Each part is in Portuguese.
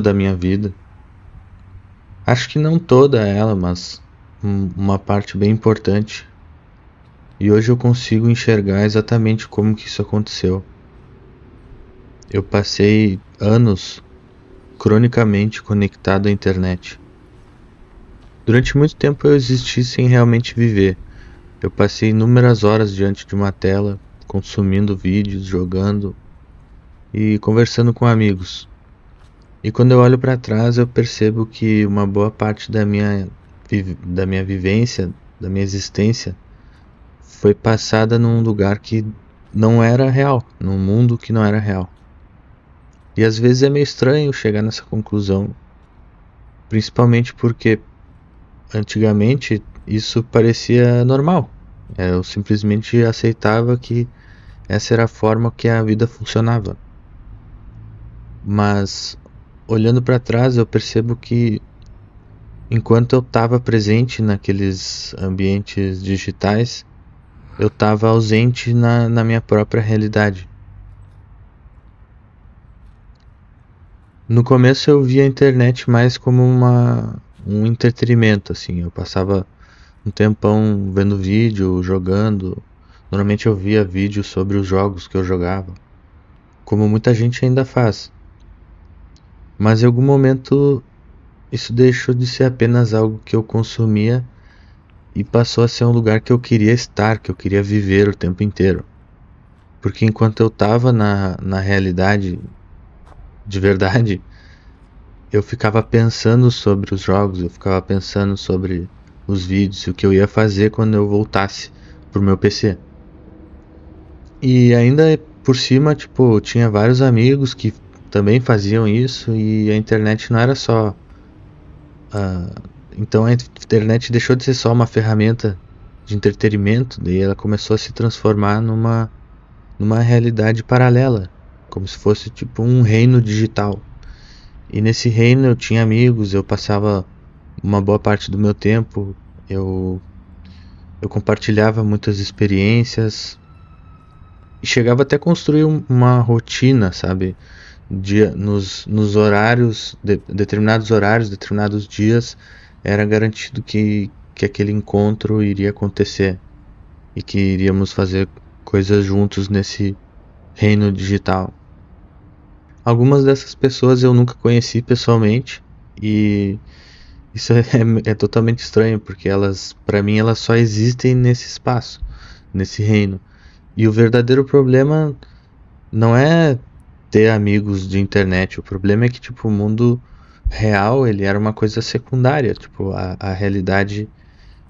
da minha vida. Acho que não toda ela, mas uma parte bem importante. E hoje eu consigo enxergar exatamente como que isso aconteceu. Eu passei anos cronicamente conectado à internet. Durante muito tempo eu existi sem realmente viver. Eu passei inúmeras horas diante de uma tela, consumindo vídeos, jogando e conversando com amigos. E quando eu olho para trás, eu percebo que uma boa parte da minha vivência, da minha existência, foi passada num lugar que não era real, num mundo que não era real. E às vezes é meio estranho chegar nessa conclusão, principalmente porque antigamente isso parecia normal. Eu simplesmente aceitava que essa era a forma que a vida funcionava. Mas olhando para trás, eu percebo que enquanto eu estava presente naqueles ambientes digitais, eu estava ausente na minha própria realidade. No começo eu via a internet mais como um entretenimento, assim. Eu passava um tempão vendo vídeo, jogando. Normalmente eu via vídeos sobre os jogos que eu jogava, como muita gente ainda faz. Mas em algum momento isso deixou de ser apenas algo que eu consumia e passou a ser um lugar que eu queria estar, que eu queria viver o tempo inteiro. Porque enquanto eu estava na realidade de verdade, eu ficava pensando sobre os jogos, eu ficava pensando sobre os vídeos, o que eu ia fazer quando eu voltasse pro meu PC. E ainda por cima, tipo, tinha vários amigos que também faziam isso e a internet não era só. Então a internet deixou de ser só uma ferramenta de entretenimento, daí ela começou a se transformar numa realidade paralela, como se fosse tipo um reino digital. E nesse reino eu tinha amigos, eu passava uma boa parte do meu tempo, eu, eu compartilhava muitas experiências e chegava até a construir uma rotina, sabe? Nos horários, determinados horários, determinados dias, era garantido que aquele encontro iria acontecer e que iríamos fazer coisas juntos nesse reino digital. Algumas dessas pessoas eu nunca conheci pessoalmente e isso é totalmente estranho porque elas, para mim, elas só existem nesse espaço, nesse reino. E o verdadeiro problema não é ter amigos de internet, o problema é que tipo o mundo real ele era uma coisa secundária, tipo a realidade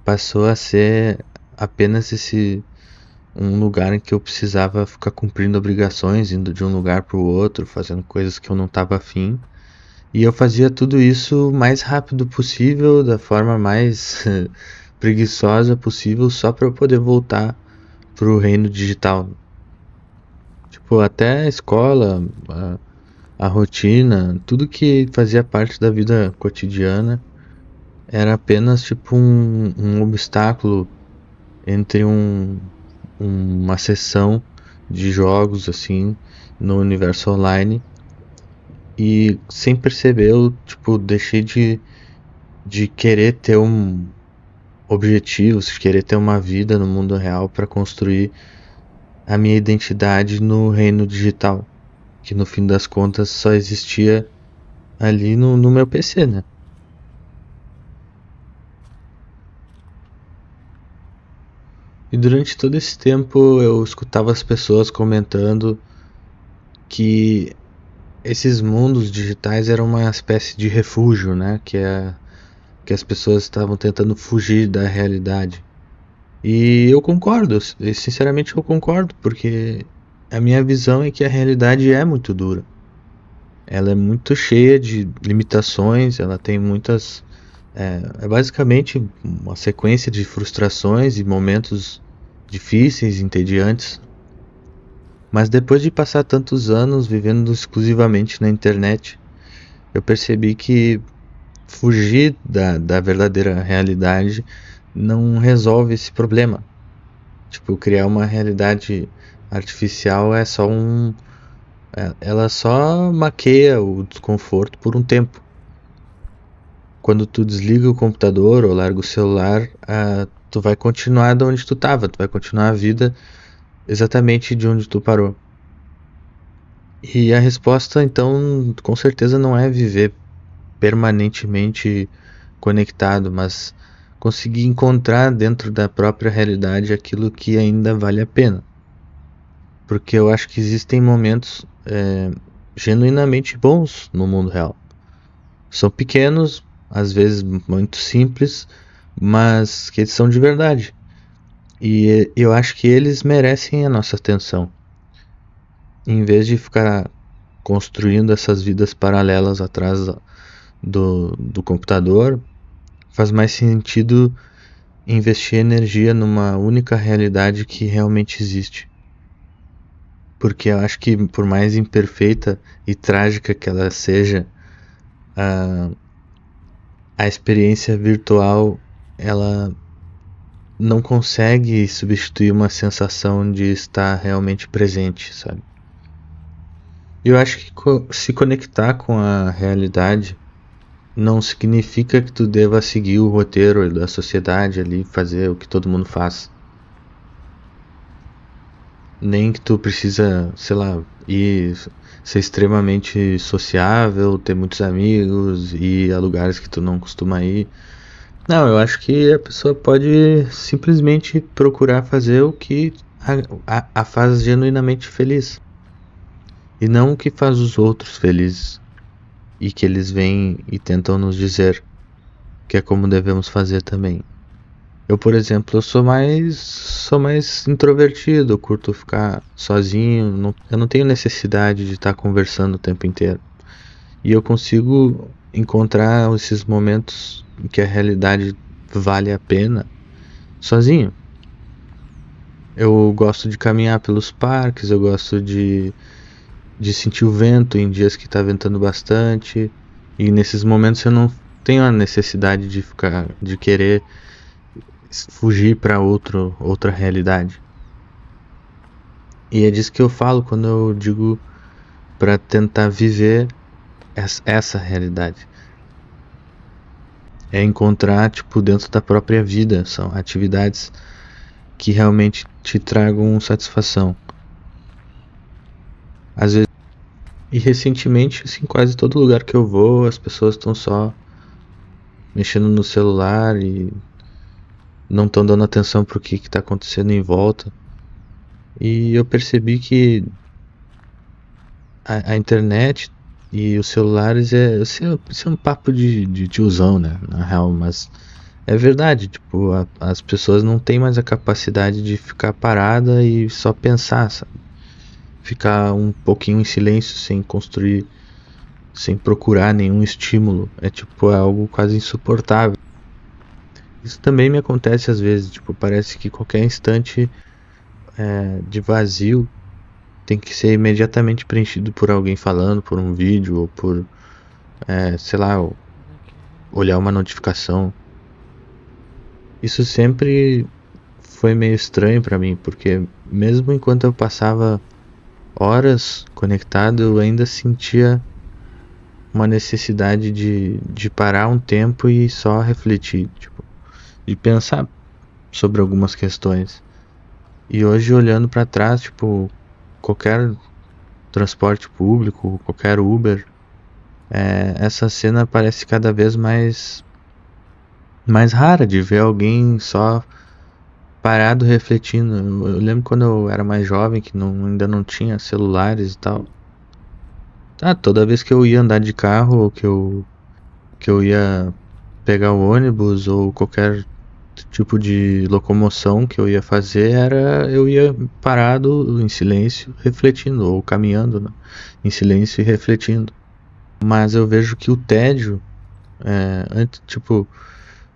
passou a ser apenas esse um lugar em que eu precisava ficar cumprindo obrigações, indo de um lugar para o outro, fazendo coisas que eu não estava afim. E eu fazia tudo isso o mais rápido possível, da forma mais preguiçosa possível, só para eu poder voltar pro reino digital. Tipo, até a escola, a rotina, tudo que fazia parte da vida cotidiana era apenas tipo um obstáculo entre uma sessão de jogos assim no universo online e sem perceber eu tipo deixei de querer ter um objetivo, de querer ter uma vida no mundo real para construir a minha identidade no reino digital, que no fim das contas só existia ali no meu PC, né? E durante todo esse tempo eu escutava as pessoas comentando que esses mundos digitais eram uma espécie de refúgio, né? Que as pessoas estavam tentando fugir da realidade. E eu concordo, sinceramente eu concordo, porque a minha visão é que a realidade é muito dura. Ela é muito cheia de limitações, ela tem muitas. É basicamente uma sequência de frustrações e momentos difíceis, entediantes. Mas depois de passar tantos anos vivendo exclusivamente na internet, eu percebi que fugir da verdadeira realidade não resolve esse problema. Tipo, criar uma realidade artificial é só Ela só maqueia o desconforto por um tempo. Quando tu desliga o computador ou larga o celular, tu vai continuar de onde tu estava, tu vai continuar a vida exatamente de onde tu parou. E a resposta, então, com certeza não é viver permanentemente conectado, mas conseguir encontrar dentro da própria realidade aquilo que ainda vale a pena. Porque eu acho que existem momentos genuinamente bons no mundo real. São pequenos, às vezes muito simples, mas que eles são de verdade. E eu acho que eles merecem a nossa atenção. Em vez de ficar construindo essas vidas paralelas atrás do computador, faz mais sentido investir energia numa única realidade que realmente existe. Porque eu acho que, por mais imperfeita e trágica que ela seja, a experiência virtual ela não consegue substituir uma sensação de estar realmente presente, sabe? Eu acho que se conectar com a realidade não significa que tu deva seguir o roteiro da sociedade ali, fazer o que todo mundo faz. Nem que tu precisa, sei lá, ir ser extremamente sociável, ter muitos amigos, ir a lugares que tu não costuma ir. Não, eu acho que a pessoa pode simplesmente procurar fazer o que a faz genuinamente feliz. E não o que faz os outros felizes. E que eles vêm e tentam nos dizer que é como devemos fazer também. Eu, por exemplo, sou mais introvertido, eu curto ficar sozinho, eu não tenho necessidade de estar conversando o tempo inteiro. E eu consigo encontrar esses momentos em que a realidade vale a pena sozinho. Eu gosto de caminhar pelos parques, eu gosto de sentir o vento em dias que está ventando bastante. E nesses momentos eu não tenho a necessidade de querer fugir para outra realidade. E é disso que eu falo quando eu digo para tentar viver essa realidade. É encontrar, tipo, dentro da própria vida, são atividades que realmente te tragam satisfação. Às vezes, e recentemente, assim, quase todo lugar que eu vou, as pessoas estão só mexendo no celular e não estão dando atenção pro que está acontecendo em volta. E eu percebi que a internet e os celulares isso é um papo de tiozão, né? Na real, mas é verdade, tipo, as pessoas não têm mais a capacidade de ficar parada e só pensar, sabe? Ficar um pouquinho em silêncio sem construir, sem procurar nenhum estímulo. É algo quase insuportável. Isso também me acontece às vezes, tipo, parece que qualquer instante de vazio tem que ser imediatamente preenchido por alguém falando, por um vídeo, ou por, sei lá, olhar uma notificação. Isso sempre foi meio estranho pra mim, porque mesmo enquanto eu passava horas conectado, eu ainda sentia uma necessidade de parar um tempo e só refletir, tipo, de pensar sobre algumas questões. E hoje, olhando pra trás, tipo, qualquer transporte público, qualquer Uber, essa cena parece cada vez mais rara de ver alguém só parado refletindo. Eu lembro quando eu era mais jovem, que ainda não tinha celulares e tal. Toda vez que eu ia andar de carro, ou que eu ia pegar o ônibus, ou qualquer tipo de locomoção que eu ia fazer, eu ia parado em silêncio, refletindo, ou caminhando, né, em silêncio e refletindo. Mas eu vejo que o tédio, antes, tipo,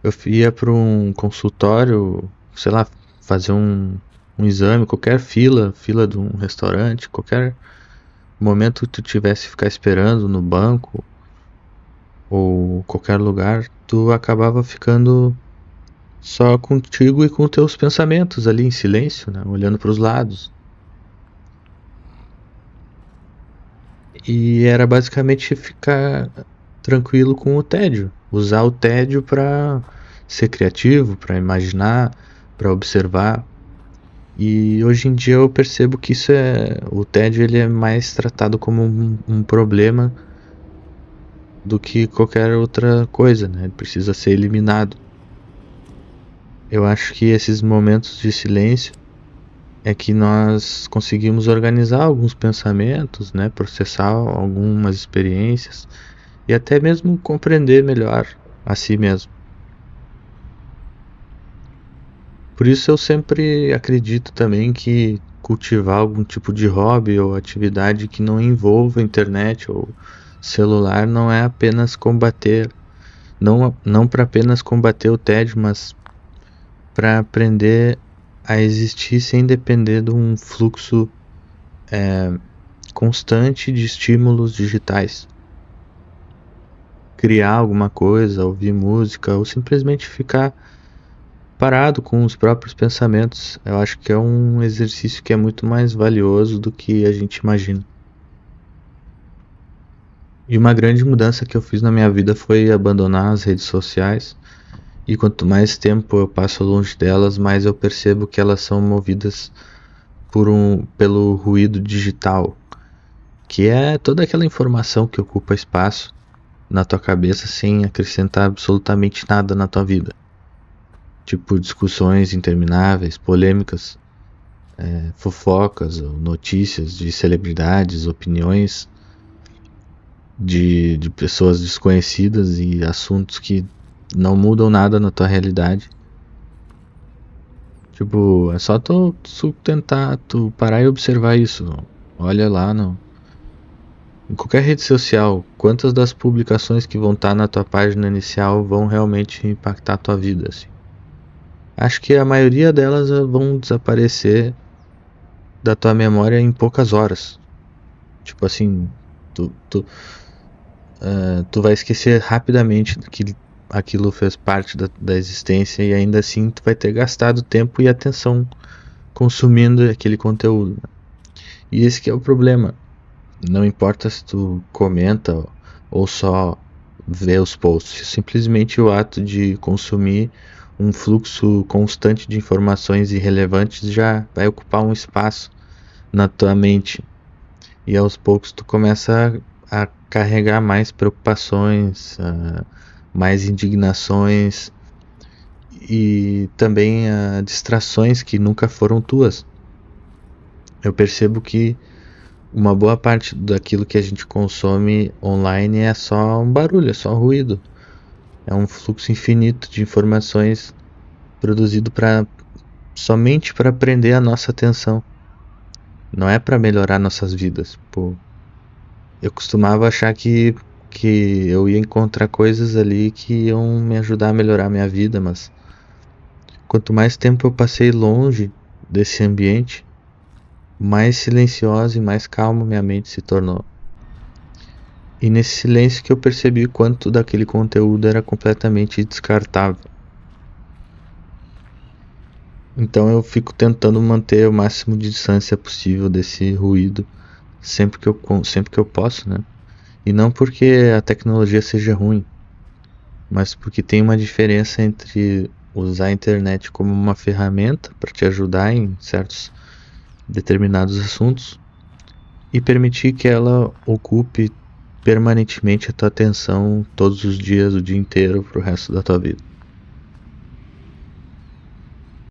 eu ia para um consultório, sei lá, fazer um exame, qualquer fila de um restaurante, qualquer momento que tu tivesse que ficar esperando no banco ou qualquer lugar, tu acabava ficando só contigo e com teus pensamentos ali em silêncio, né, olhando para os lados. E era basicamente ficar tranquilo com o tédio, usar o tédio para ser criativo, para imaginar, para observar. E hoje em dia eu percebo que o tédio ele é mais tratado como um problema do que qualquer outra coisa, né? Ele precisa ser eliminado. Eu acho que esses momentos de silêncio é que nós conseguimos organizar alguns pensamentos, né? Processar algumas experiências e até mesmo compreender melhor a si mesmo. Por isso eu sempre acredito também que cultivar algum tipo de hobby ou atividade que não envolva internet ou celular não é apenas combater, não para apenas combater o tédio, mas para aprender a existir sem depender de um fluxo constante de estímulos digitais. Criar alguma coisa, ouvir música ou simplesmente ficar parado com os próprios pensamentos. Eu acho que é um exercício que é muito mais valioso do que a gente imagina. E uma grande mudança que eu fiz na minha vida foi abandonar as redes sociais. E quanto mais tempo eu passo longe delas, mais eu percebo que elas são movidas pelo ruído digital, que é toda aquela informação que ocupa espaço na tua cabeça sem acrescentar absolutamente nada na tua vida. Tipo discussões intermináveis, polêmicas, fofocas, ou notícias de celebridades, opiniões de pessoas desconhecidas e assuntos que não mudam nada na tua realidade. Tipo, é só tu tentar tu parar e observar isso. Olha lá em qualquer rede social, quantas das publicações que vão estar na tua página inicial vão realmente impactar a tua vida, assim. Acho que a maioria delas vão desaparecer da tua memória em poucas horas. Tipo assim, tu vai esquecer rapidamente que aquilo fez parte da existência e ainda assim tu vai ter gastado tempo e atenção consumindo aquele conteúdo. E esse que é o problema. Não importa se tu comenta ou só vê os posts, simplesmente o ato de consumir um fluxo constante de informações irrelevantes já vai ocupar um espaço na tua mente. E aos poucos tu começa a carregar mais preocupações, mais indignações e também distrações que nunca foram tuas. Eu percebo que uma boa parte daquilo que a gente consome online é só um barulho, é só um ruído. É um fluxo infinito de informações produzido somente para prender a nossa atenção. Não é para melhorar nossas vidas. Pô, eu costumava achar que eu ia encontrar coisas ali que iam me ajudar a melhorar a minha vida, mas quanto mais tempo eu passei longe desse ambiente, mais silenciosa e mais calma minha mente se tornou. E nesse silêncio que eu percebi quanto daquele conteúdo era completamente descartável. Então eu fico tentando manter o máximo de distância possível desse ruído sempre que eu posso, né? E não porque a tecnologia seja ruim, mas porque tem uma diferença entre usar a internet como uma ferramenta para te ajudar em certos determinados assuntos e permitir que ela ocupe permanentemente a tua atenção todos os dias, o dia inteiro, pro resto da tua vida.